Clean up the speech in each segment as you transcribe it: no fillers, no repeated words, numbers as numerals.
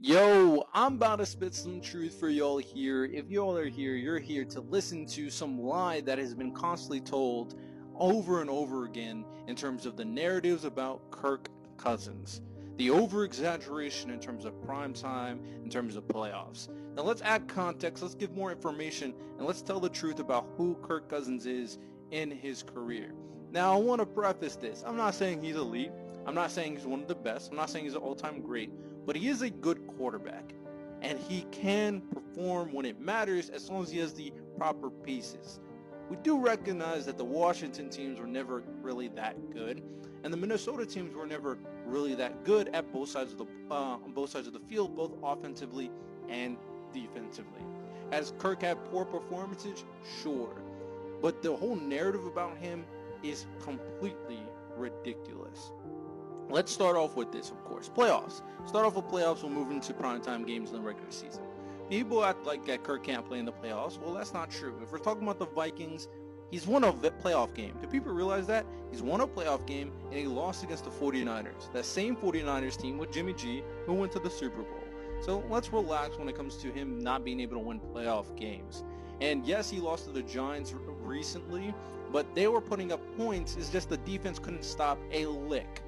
Yo, I'm about to spit some truth for y'all here. If y'all are here, you're here to listen to some lie that has been constantly told over and over again in terms of the narratives about Kirk Cousins. The over-exaggeration in terms of prime time, in terms of playoffs. Now let's add context, let's give more information, and let's tell the truth about who Kirk Cousins is in his career. Now I want to preface this. I'm not saying he's elite. I'm not saying he's one of the best. I'm not saying he's an all-time great. But he is a good quarterback, and he can perform when it matters as long as he has the proper pieces. We do recognize that the Washington teams were never really that good, and the Minnesota teams were never really that good at both sides of the on both sides of the field, both offensively and defensively. Has Kirk had poor performances? Sure, but the whole narrative about him is completely ridiculous. Let's start off with this, of course. Playoffs. Start off with playoffs. We'll move into primetime games in the regular season. People act like that Kirk can't play in the playoffs. Well, that's not true. If we're talking about the Vikings, he's won a playoff game. Do people realize that? He's won a playoff game, and he lost against the 49ers. That same 49ers team with Jimmy G, who went to the Super Bowl. So let's relax when it comes to him not being able to win playoff games. And yes, he lost to the Giants recently, but they were putting up points. It's just the defense couldn't stop a lick.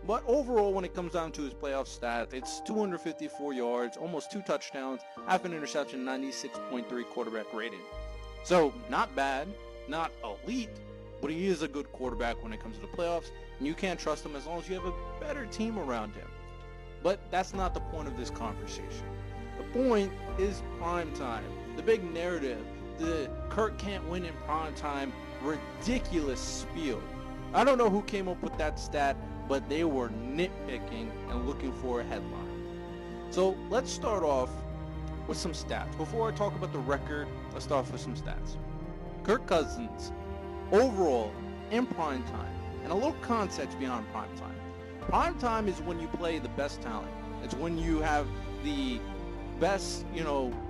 But overall, when it comes down to his playoff stat, it's 254 yards, almost 2 touchdowns, half an interception, 96.3 quarterback rating. So not bad, not elite, but he is a good quarterback when it comes to the playoffs, and you can't trust him as long as you have a better team around him. But that's not the point of this conversation. The point is prime time. The big narrative, the Kirk can't win in prime time, ridiculous spiel. I don't know who came up with that stat, but they were nitpicking and looking for a headline. So let's start off with some stats. Before I talk about the record, let's start off with some stats. Kirk Cousins, overall, in prime time, and a little context beyond prime time. Prime time is when you play the best talent. It's when you have the best,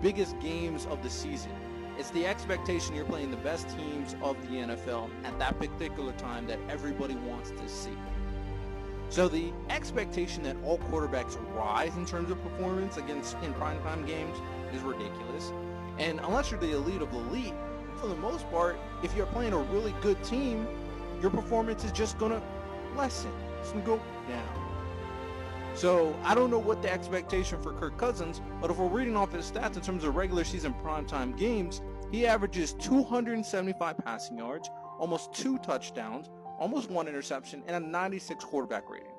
biggest games of the season. It's the expectation you're playing the best teams of the NFL at that particular time that everybody wants to see. So the expectation that all quarterbacks rise in terms of performance in primetime games is ridiculous. And unless you're the elite of the elite, for the most part, if you're playing a really good team, your performance is just going to lessen. It's going to go down. So I don't know what the expectation for Kirk Cousins, but if we're reading off his stats in terms of regular season primetime games, he averages 275 passing yards, almost 2 touchdowns, almost 1 interception, and a 96 quarterback rating.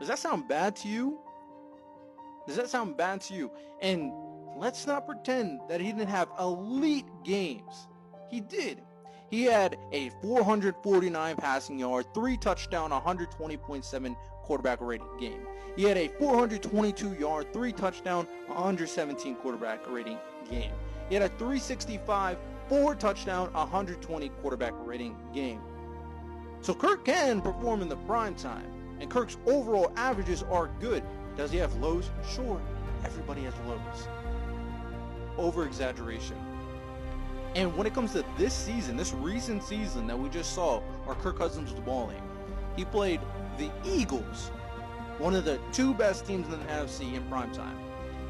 Does that sound bad to you? Does that sound bad to you? And let's not pretend that he didn't have elite games. He did. He had a 449 passing yard, 3 touchdown, 120.7 quarterback rating game. He had a 422 yard, 3 touchdown, 117 quarterback rating game. He had a 365, 4 touchdown, 120 quarterback rating game. So Kirk can perform in the prime time, and Kirk's overall averages are good. Does he have lows? Sure, everybody has lows. Over-exaggeration. And when it comes to this season, this recent season that we just saw, where Kirk Cousins was balling, he played the Eagles, one of the 2 best teams in the NFC in prime time.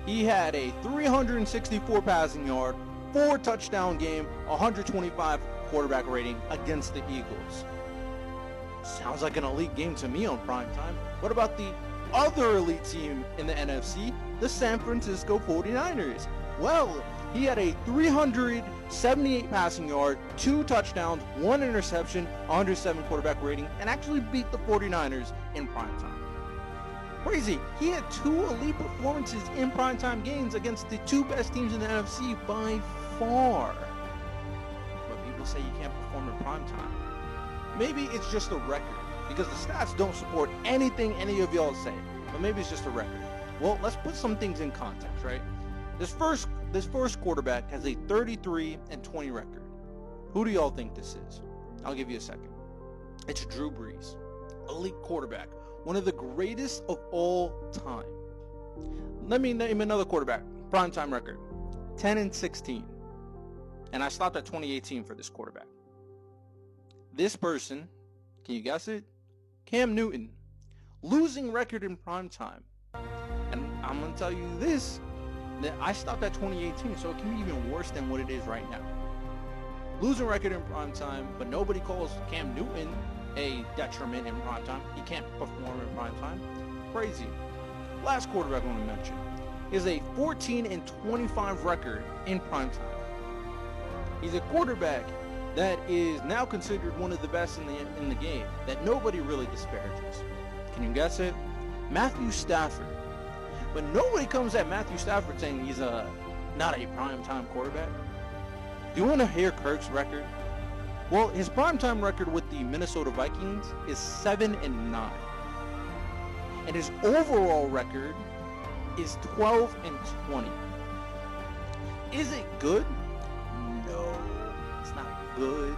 He had a 364 passing yard, 4 touchdown game, 125 quarterback rating against the Eagles. Sounds like an elite game to me on prime time. What about the other elite team in the NFC, the San Francisco 49ers? Well, he had a 378 passing yard, 2 touchdowns, 1 interception, 107 quarterback rating, and actually beat the 49ers in prime time. Crazy. He had 2 elite performances in primetime games against the 2 best teams in the NFC by far. But people say you can't perform in primetime. Maybe it's just a record, because the stats don't support anything any of y'all say. But maybe it's just a record. Well, let's put some things in context, right? This first quarterback has a 33-20 record. Who do y'all think this is? I'll give you a second. It's Drew Brees, elite quarterback, one of the greatest of all time. Let me name another quarterback, primetime record, 10-16. And I stopped at 2018 for this quarterback. This person, can you guess it? Cam Newton, losing record in primetime. And I'm going to tell you this, that I stopped at 2018, so it can be even worse than what it is right now. Losing record in prime time, but nobody calls Cam Newton a detriment in prime time. He can't perform in prime time. Crazy. Last quarterback I want to mention is a 14-25 record in prime time. He's a quarterback that is now considered one of the best in the game, that nobody really disparages. Can you guess it? Matthew Stafford. But nobody comes at Matthew Stafford saying he's not a primetime quarterback. Do you want to hear Kirk's record? Well, his primetime record with the Minnesota Vikings is 7-9. And his overall record is 12-20. Is it good? No, it's not good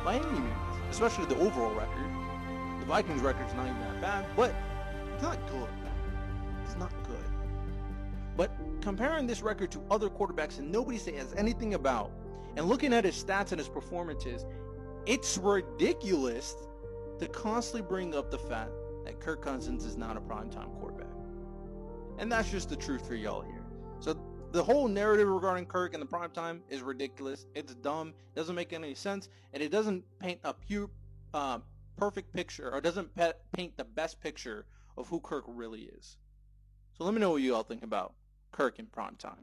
by any means, especially the overall record. The Vikings record's not even that bad, but it's not good. It's not good. But comparing this record to other quarterbacks that nobody says anything about, and looking at his stats and his performances, it's ridiculous to constantly bring up the fact that Kirk Cousins is not a primetime quarterback. And that's just the truth for y'all here. So the whole narrative regarding Kirk in the primetime is ridiculous. It's dumb. It doesn't make any sense. And it doesn't paint a perfect picture, or doesn't paint the best picture of who Kirk really is. So let me know what you all think about Kirk in primetime.